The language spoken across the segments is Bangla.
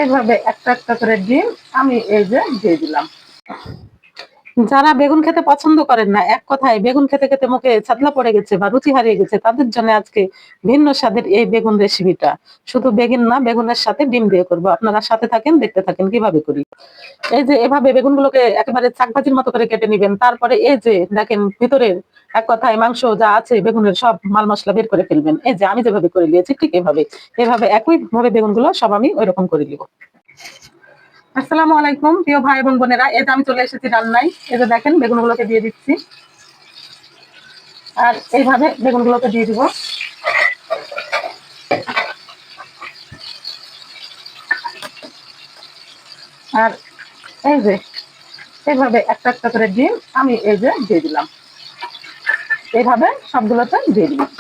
এইভাবে একটা একটা করে ডিম আমি এই যে দিয়ে দিলাম। যারা বেগুন খেতে পছন্দ করেন না, এক কথায় বেগুন খেতে খেতে মুখে ছাতলা পড়ে গেছে বা রুচি হারিয়ে গেছে, তাদের জন্য আজকে ভিন্ন স্বাদের এই বেগুন রেসিপিটা। শুধু বেগুন না, বেগুনের সাথে ডিম দিয়ে করবো। আপনারা সাথে থাকেন, দেখতে থাকেন কিভাবে করি। এই যে এভাবে বেগুনগুলোকে একেবারে চাকভাজির মতো করে কেটে নিবেন। তারপরে এই যে দেখেন ভিতরের এক কথায় মাংস যা আছে বেগুনের সব মাল মশলা বের করে ফেলবেন। এই যে আমি যেভাবে করে নিয়েছি ঠিক এভাবে একই ভাবে বেগুনগুলো সব আমি ওইরকম করে নিব। আসসালামু আলাইকুম প্রিয় ভাই এবং বোনেরা, এই যে আমি চলে এসেছি রান্নায়। এই যে দেখেন বেগুনগুলোকে দিয়ে দিচ্ছি, আর এইভাবে বেগুনগুলোকে দিয়ে দিব। আর এই যে এইভাবে একটা একটা করে ডিম আমি এই যে দিয়ে দিলাম। এইভাবে সবগুলোতে দিয়ে দিলাম।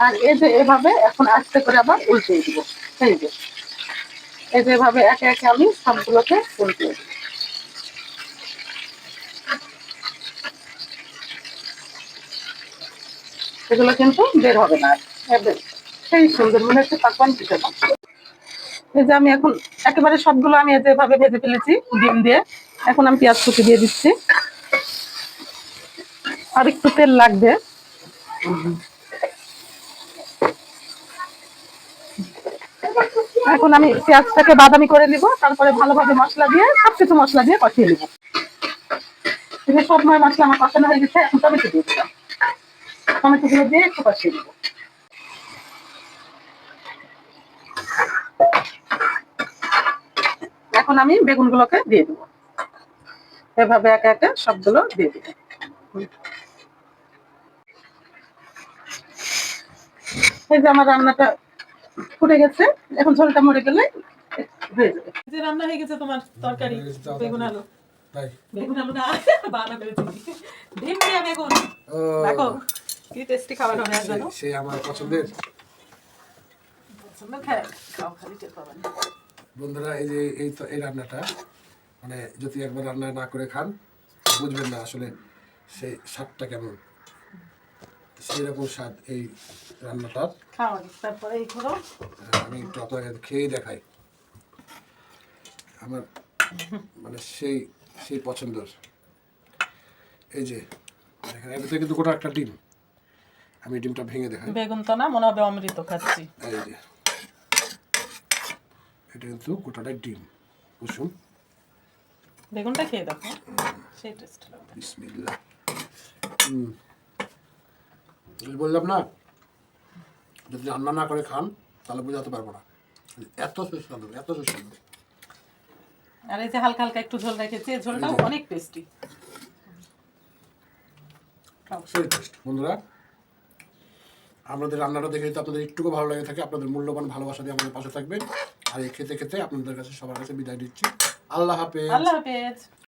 আর এই যে এভাবে এখন আস্তে করে আবার উল্টে দিব। এই যে এভাবে একে একে আমি সবগুলোকে উল্টে দিব। এগুলো কিন্তু বের হবে না, সেই সুন্দর মনে হচ্ছে পাকবান পিঠা। এই যে আমি এখন একেবারে সবগুলো আমি এভাবে ভেজে ফেলেছি ডিম দিয়ে। এখন আমি পেঁয়াজ কুচি দিয়ে দিচ্ছি, আর একটু তেল লাগবে। এখন আমি পেঁয়াজটাকে বাদামি করে নিব, তারপরে ভালোভাবে মশলা দিয়ে সবকিছু মশলা দিয়ে কষিয়ে নিব। সব মশলা আমার কষানো হয়ে গেছে, এখন টমেটো দিয়ে দিলাম। টমেটো গুলো দিয়ে একটু কষিয়ে নিব। এখন আমি বেগুনগুলোকে দিয়ে দিব, এভাবে একে একে সবগুলো দিয়ে দিব। এই যে আমার রান্নাটা ফুটে গেছে, এখন ঝোলটা মরে গেলে হয়ে যাবে। যে রান্না হয়ে গেছে তোমার তরকারি বেগুন আলু। বেগুন আলু না, বানা করেছি ডিম দিয়ে বেগুন। দেখো কি টেস্টি খাবার হবে জানো, সেই আমার পছন্দের। খাও খালি টের পাবেন বন্ধুরা, এই যে এই রান্নাটা মানে যদি একবার রান্না না করে খান বুঝবেন না আসলে সেই স্বাদটা কেমন। সেই রকম স্বাদ এই রান্নাটার। খাও আগে, তারপরে এই করো। আমি একটু আপনাকে খেয়ে দেখাই। আমার মানে সেই সেই পছন্দের। এই যে দেখেন, এর ভিতরে কিন্তু গোটা একটা ডিম। আমি ডিমটা ভেঙে দেখাই। বেগুন তো না, মনে হবে অমৃত খাচ্ছি। এই যে এটা কিন্তু গোটাটা ডিম কুসুম। বেগুনটা খেয়ে দেখো, সেই টেস্ট লাগবে। বিসমিল্লাহ। বললাম না, যদি রান্না না করে খান তাহলে বোঝাতে পারবো না, এত সুস্বাদু এত সুস্বাদু। আর এই যে হালকা হালকা একটু ঝোল রেখেছি, এই ঝোলটাও অনেক টেস্টি। সেই টেস্ট। বন্ধুরা, আপনাদের রান্নাটা দেখে যদি আপনাদের একটুকু ভালো লাগে থাকে, আপনাদের মূল্যবান ভালোবাসা দিয়ে আমাদের পাশে থাকবেন। আর এই খেতে খেতে আপনাদের কাছে সবার কাছে বিদায় দিচ্ছি। আল্লাহ হাফেজ। আল্লাহ হাফেজ।